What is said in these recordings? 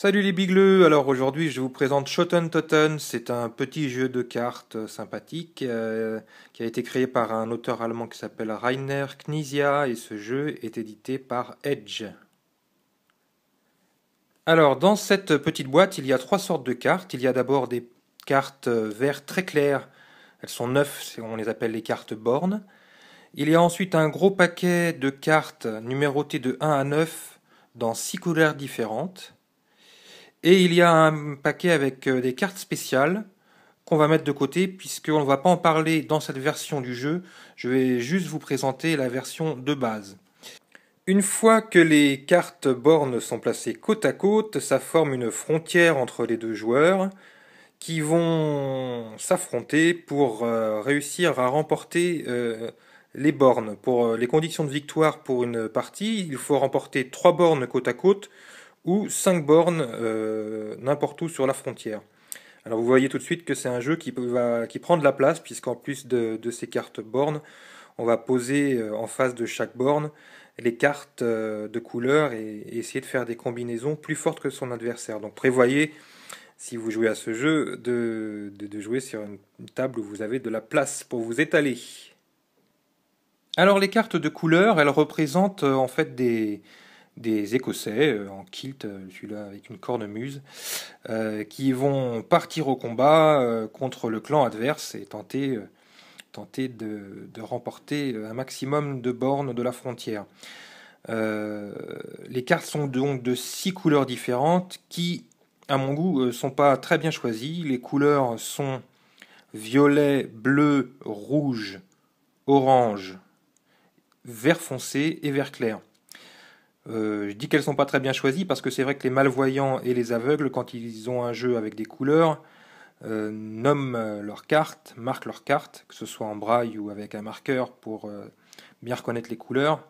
Salut les bigleux, alors aujourd'hui je vous présente Schotten Totten, c'est un petit jeu de cartes sympathique qui a été créé par un auteur allemand qui s'appelle Rainer Knizia et ce jeu est édité par Edge. Alors dans cette petite boîte il y a trois sortes de cartes, il y a d'abord des cartes vert très claires, elles sont 9, on les appelle les cartes bornes. Il y a ensuite un gros paquet de cartes numérotées de 1 à 9 dans 6 couleurs différentes. Et il y a un paquet avec des cartes spéciales qu'on va mettre de côté puisqu'on ne va pas en parler dans cette version du jeu. Je vais juste vous présenter la version de base. Une fois que les cartes bornes sont placées côte à côte, ça forme une frontière entre les deux joueurs qui vont s'affronter pour réussir à remporter les bornes. Pour les conditions de victoire pour une partie, il faut remporter 3 bornes côte à côte ou 5 bornes n'importe où sur la frontière. Alors vous voyez tout de suite que c'est un jeu qui prend de la place, puisqu'en plus de ces cartes bornes, on va poser en face de chaque borne les cartes de couleur et essayer de faire des combinaisons plus fortes que son adversaire. Donc prévoyez, si vous jouez à ce jeu, de jouer sur une table où vous avez de la place pour vous étaler. Alors les cartes de couleur, elles représentent en fait des Écossais en kilt, celui-là avec une cornemuse, qui vont partir au combat contre le clan adverse et tenter de remporter un maximum de bornes de la frontière. Les cartes sont donc de 6 couleurs différentes qui, à mon goût, sont pas très bien choisies. Les couleurs sont violet, bleu, rouge, orange, vert foncé et vert clair. Je dis qu'elles sont pas très bien choisies parce que c'est vrai que les malvoyants et les aveugles, quand ils ont un jeu avec des couleurs, nomment leurs cartes, marquent leurs cartes, que ce soit en braille ou avec un marqueur pour bien reconnaître les couleurs.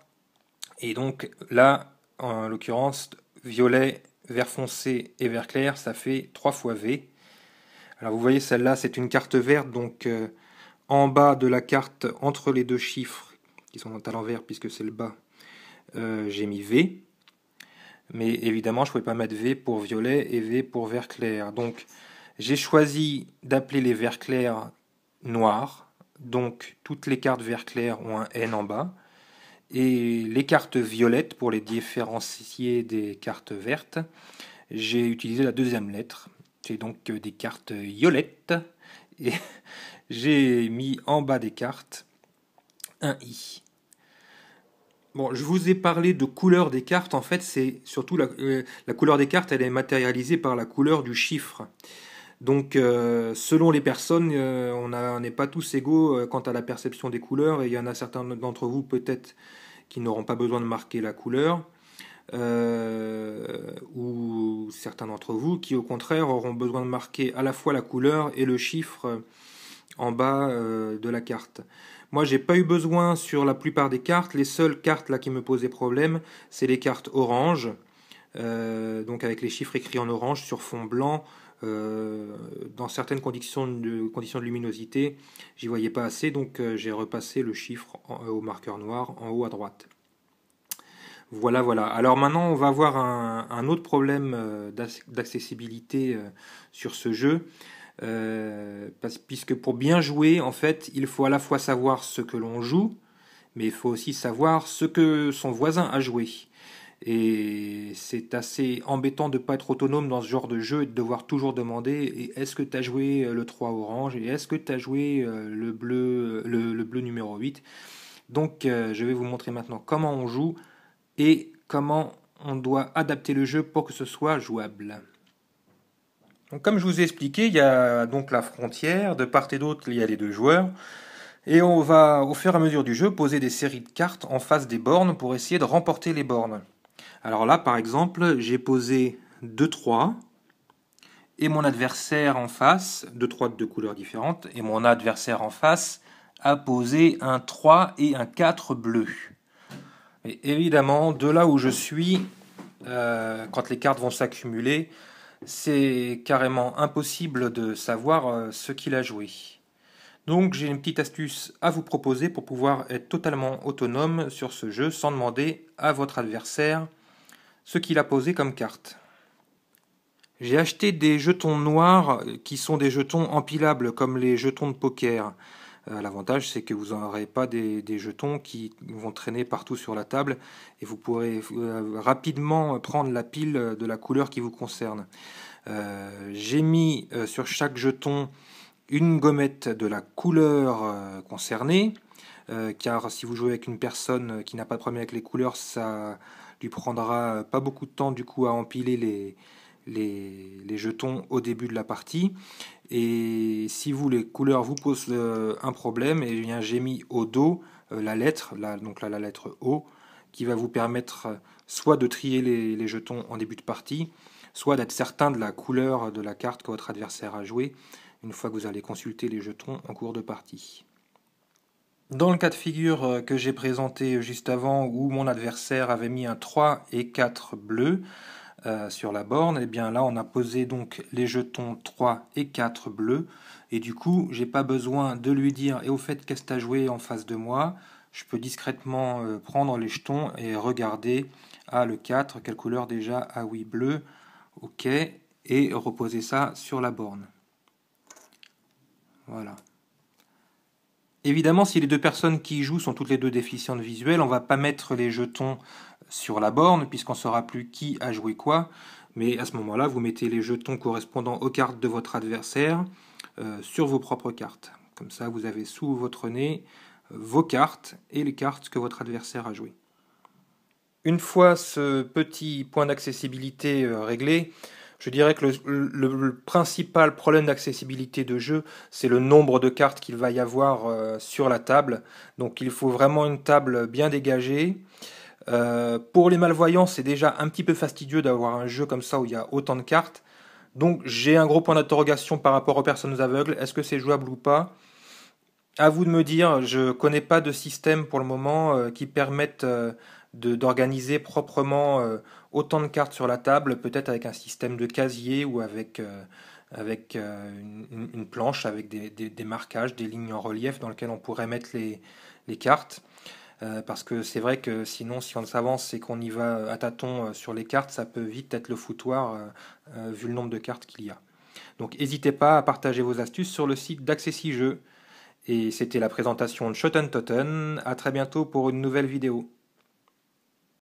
Et donc là, en l'occurrence, violet, vert foncé et vert clair, ça fait 3 fois V. Alors vous voyez, celle-là, c'est une carte verte, donc en bas de la carte, entre les deux chiffres, qui sont à l'envers puisque c'est le bas, j'ai mis V. Mais évidemment, je ne pouvais pas mettre V pour violet et V pour vert clair. Donc, j'ai choisi d'appeler les verts clairs noirs. Donc, toutes les cartes vert clair ont un N en bas. Et les cartes violettes, pour les différencier des cartes vertes, j'ai utilisé la deuxième lettre. J'ai donc des cartes violettes. Et j'ai mis en bas des cartes un I. Bon, je vous ai parlé de couleur des cartes. En fait, c'est surtout la couleur des cartes, elle est matérialisée par la couleur du chiffre. Donc, selon les personnes, on n'est pas tous égaux quant à la perception des couleurs. Et il y en a certains d'entre vous, peut-être, qui n'auront pas besoin de marquer la couleur. Ou certains d'entre vous qui, au contraire, auront besoin de marquer à la fois la couleur et le chiffre en bas de la carte. Moi, j'ai pas eu besoin sur la plupart des cartes. Les seules cartes là qui me posaient problème, c'est les cartes orange, donc avec les chiffres écrits en orange sur fond blanc. Dans certaines conditions de luminosité, j'y voyais pas assez, donc j'ai repassé le chiffre au marqueur noir en haut à droite. Voilà, voilà. Alors maintenant, on va voir un autre problème d'accessibilité sur ce jeu. Puisque pour bien jouer, en fait, il faut à la fois savoir ce que l'on joue, mais il faut aussi savoir ce que son voisin a joué. Et c'est assez embêtant de ne pas être autonome dans ce genre de jeu et de devoir toujours demander est-ce que tu as joué le 3 orange et est-ce que tu as joué le bleu numéro 8. Donc je vais vous montrer maintenant comment on joue et comment on doit adapter le jeu pour que ce soit jouable. Donc, comme je vous ai expliqué, il y a donc la frontière, de part et d'autre il y a les deux joueurs, et on va au fur et à mesure du jeu poser des séries de cartes en face des bornes pour essayer de remporter les bornes. Alors là par exemple j'ai posé 2-3, et mon adversaire en face, 2-3 de deux couleurs différentes, et mon adversaire en face a posé un 3 et un 4 bleu. Et évidemment, de là où je suis, quand les cartes vont s'accumuler, c'est carrément impossible de savoir ce qu'il a joué. Donc j'ai une petite astuce à vous proposer pour pouvoir être totalement autonome sur ce jeu sans demander à votre adversaire ce qu'il a posé comme carte. J'ai acheté des jetons noirs qui sont des jetons empilables comme les jetons de poker. L'avantage, c'est que vous n'aurez pas des jetons qui vont traîner partout sur la table et vous pourrez rapidement prendre la pile de la couleur qui vous concerne. J'ai mis sur chaque jeton une gommette de la couleur concernée, car si vous jouez avec une personne qui n'a pas de problème avec les couleurs, ça lui prendra pas beaucoup de temps du coup à empiler les jetons au début de la partie. Et si vous, les couleurs vous posent un problème, et bien j'ai mis au dos la lettre, donc là la lettre O, qui va vous permettre soit de trier les jetons en début de partie, soit d'être certain de la couleur de la carte que votre adversaire a jouée, une fois que vous allez consulter les jetons en cours de partie. Dans le cas de figure que j'ai présenté juste avant, où mon adversaire avait mis un 3 et 4 bleu sur la borne, et bien là on a posé donc les jetons 3 et 4 bleus, et du coup j'ai pas besoin de lui dire et au fait qu'est-ce que tu as joué en face de moi, je peux discrètement prendre les jetons et regarder, le 4, quelle couleur déjà, oui bleu, ok, et reposer ça sur la borne. Voilà. Évidemment, si les deux personnes qui y jouent sont toutes les deux déficientes visuelles, on ne va pas mettre les jetons sur la borne, puisqu'on ne saura plus qui a joué quoi. Mais à ce moment-là, vous mettez les jetons correspondant aux cartes de votre adversaire sur vos propres cartes. Comme ça, vous avez sous votre nez vos cartes et les cartes que votre adversaire a jouées. Une fois ce petit point d'accessibilité réglé, je dirais que le principal problème d'accessibilité de jeu, c'est le nombre de cartes qu'il va y avoir sur la table. Donc il faut vraiment une table bien dégagée. Pour les malvoyants, c'est déjà un petit peu fastidieux d'avoir un jeu comme ça où il y a autant de cartes. Donc j'ai un gros point d'interrogation par rapport aux personnes aveugles. Est-ce que c'est jouable ou pas? À vous de me dire, je connais pas de système pour le moment qui permette d'organiser proprement autant de cartes sur la table, peut-être avec un système de casier ou avec une planche avec des marquages, des lignes en relief dans lesquelles on pourrait mettre les cartes. Parce que c'est vrai que sinon, si on s'avance et qu'on y va à tâtons sur les cartes, ça peut vite être le foutoir vu le nombre de cartes qu'il y a. Donc n'hésitez pas à partager vos astuces sur le site d'Accessi Jeux. Et c'était la présentation de Shoten Totten. À très bientôt pour une nouvelle vidéo.